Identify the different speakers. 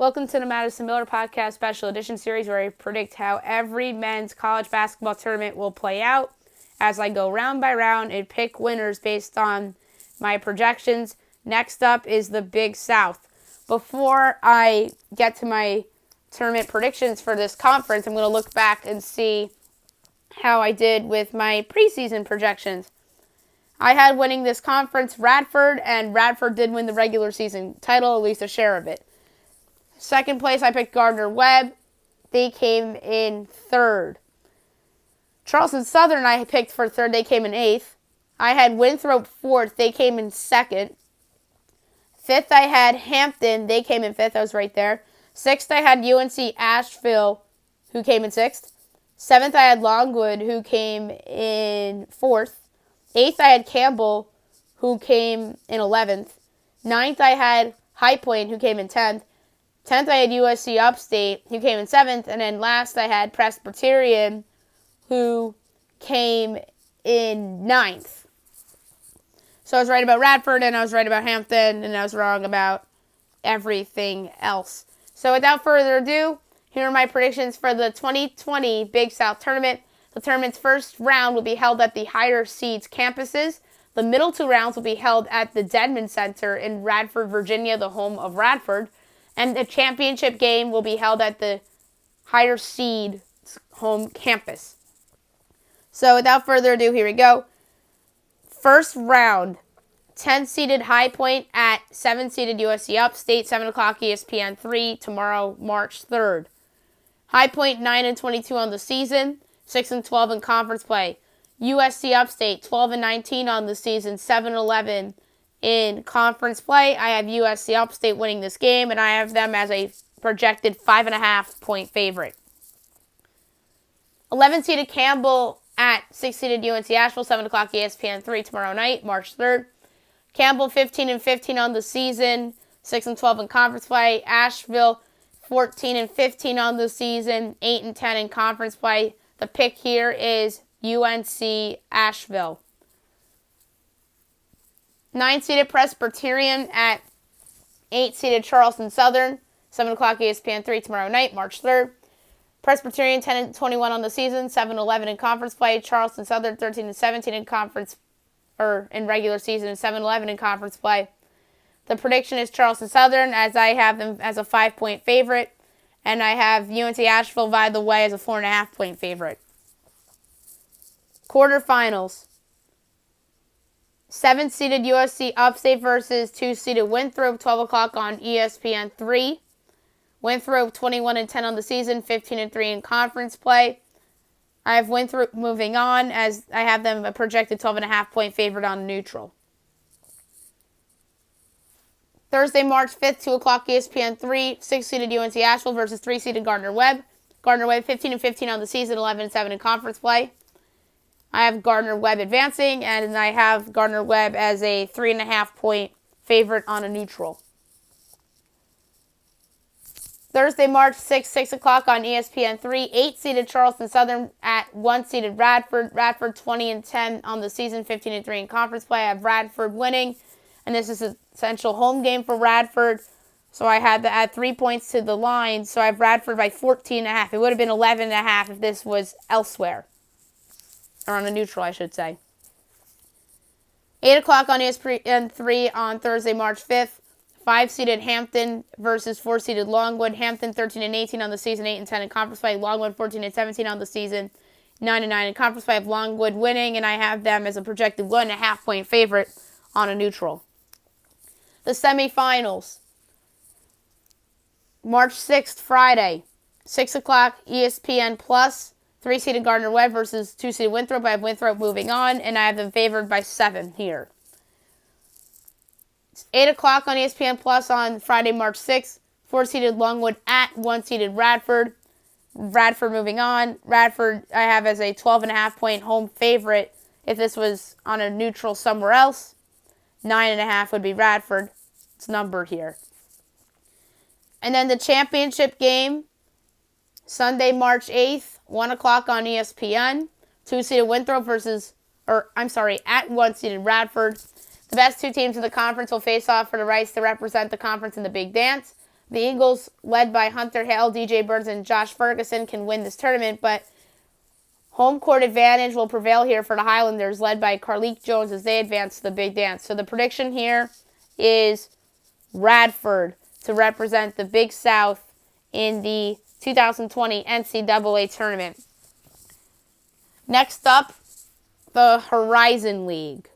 Speaker 1: Welcome to the Madison Miller Podcast Special Edition Series, where I predict how every men's college basketball tournament will play out as I go round by round and pick winners based on my projections. Next up is the Big South. Before I get to my tournament predictions for this conference, I'm going to look back and see how I did with my preseason projections. I had winning this conference Radford, and Radford did win the regular season title, at least a share of it. Second place, I picked Gardner Webb. They came in third. Charleston Southern, I picked for third. They came in eighth. I had Winthrop fourth. They came in second. Fifth, I had Hampton. They came in fifth. I was right there. Sixth, I had UNC Asheville, who came in sixth. Seventh, I had Longwood, who came in fourth. Eighth, I had Campbell, who came in 11th. Ninth, I had High Point, who came in 10th. 10th, I had USC Upstate, who came in 7th. And then last, I had Presbyterian, who came in 9th. So I was right about Radford, and I was right about Hampton, and I was wrong about everything else. So without further ado, here are my predictions for the 2020 Big South Tournament. The tournament's first round will be held at the higher seeds campuses. The middle two rounds will be held at the Dedman Center in Radford, Virginia, the home of Radford. And the championship game will be held at the higher seed home campus. So without further ado, here we go. First round, 10-seeded High Point at 7-seeded USC Upstate, 7 o'clock ESPN 3, tomorrow, March 3rd. High Point 9-22 on the season, 6-12 in conference play. USC Upstate 12-19 on the season, 7-11 in conference play. I have USC Upstate winning this game, and I have them as a projected 5.5-point favorite. 11-seeded Campbell at 6-seeded UNC Asheville, 7 o'clock ESPN 3 tomorrow night, March 3rd. Campbell 15-15 on the season, 6-12 in conference play. Asheville 14-15 on the season, 8-10 in conference play. The pick here is UNC Asheville. 9-seeded Presbyterian at 8-seeded Charleston Southern, 7 o'clock ESPN 3 tomorrow night, March 3rd. Presbyterian 10-21 on the season, 7-11 in conference play. Charleston Southern 13-17 in conference in regular season, and 7-11 in conference play. The prediction is Charleston Southern, as I have them as a 5-point favorite, and I have UNC Asheville, by the way, as a 4.5-point favorite. Quarterfinals. 7-seeded USC Upstate versus 2-seeded Winthrop, 12 o'clock on ESPN 3. Winthrop 21-10 on the season, 15-3 in conference play. I have Winthrop moving on, as I have them a projected 12.5-point favorite on neutral. Thursday, March 5th, 2 o'clock ESPN 3, 6-seeded UNC Asheville versus 3-seeded Gardner Webb. Gardner Webb 15-15 on the season, 11-7 in conference play. I have Gardner Webb advancing, and I have Gardner Webb as a 3.5-point favorite on a neutral. Thursday, March 6th, 6 o'clock on ESPN 3, 8-seeded Charleston Southern at 1-seeded Radford. Radford 20-10 on the season, 15-3 in conference play. I have Radford winning, and this is an essential home game for Radford. So I had to add 3 points to the line, so I have Radford by 14.5. It would have been 11.5 if this was elsewhere. Or on a neutral, I should say. 8 o'clock on ESPN 3 on Thursday, March 5th. 5-seeded Hampton versus 4-seeded Longwood. Hampton 13-18 on the season, 8-10 in conference play. Longwood 14-17 on the season, 9-9 in conference play. I have Longwood winning, and I have them as a projected 1.5-point favorite on a neutral. The semifinals. March 6th, Friday, 6 o'clock ESPN Plus. 3-seeded Gardner Webb versus 2-seeded Winthrop. I have Winthrop moving on, and I have them favored by 7 here. It's 8 o'clock on ESPN Plus on Friday, March 6th. 4-seeded Longwood at 1-seeded Radford. Radford moving on. Radford I have as a 12.5-point home favorite. If this was on a neutral somewhere else, 9.5 would be Radford. It's numbered here. And then the championship game, Sunday, March 8th. 1 o'clock on ESPN. 2-seeded Winthrop at 1-seeded Radford. The best two teams in the conference will face off for the rights to represent the conference in the Big Dance. The Eagles, led by Hunter Hale, DJ Burns, and Josh Ferguson, can win this tournament, but home court advantage will prevail here for the Highlanders, led by Carleek Jones as they advance to the big dance. So the prediction here is Radford to represent the Big South in the 2020 NCAA tournament. Next up, the Horizon League.